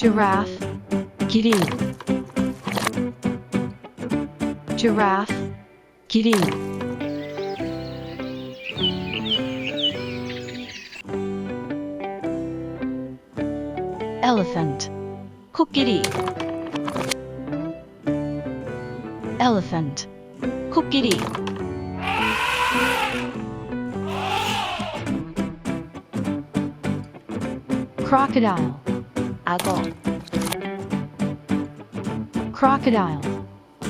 giraffe, 기린, giraffe, 기린, elephant, 코끼리, elephant, 코끼리, crocodile, 악어, crocodile,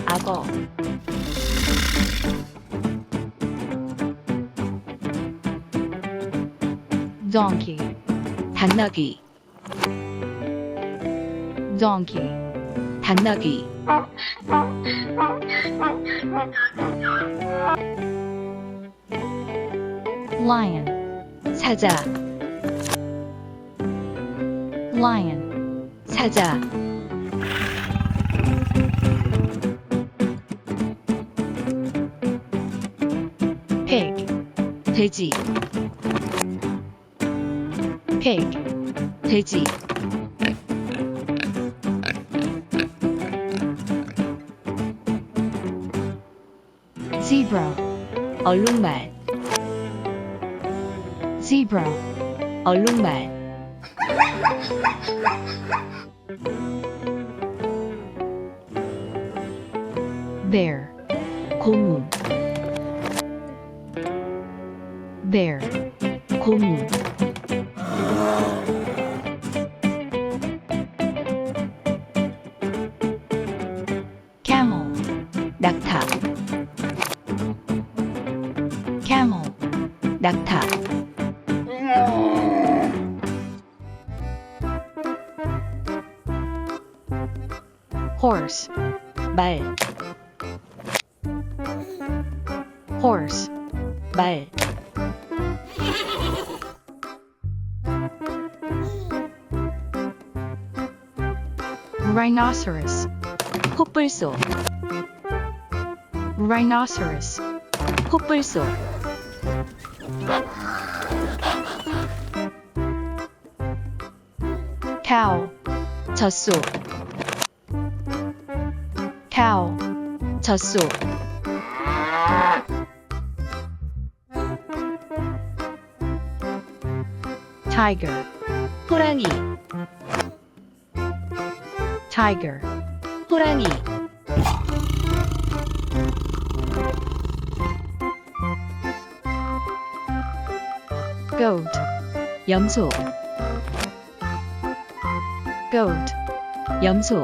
악어, donkey, 당나귀, donkey, 당나귀, lion, 사자, lion, 사자, pig, 돼지, pig, 돼지, zebra, 얼룩말, zebra, 얼룩말, bear, 고무, bear, 고무, camel, 낙타, camel, 낙타, horse, 말, horse, 말, rhinoceros, 코뿔소, rhinoceros, 코뿔소, cow, 젖소, cow, 젖소, tiger, 호랑이, tiger, 호랑이, goat, 염소, goat, 염소,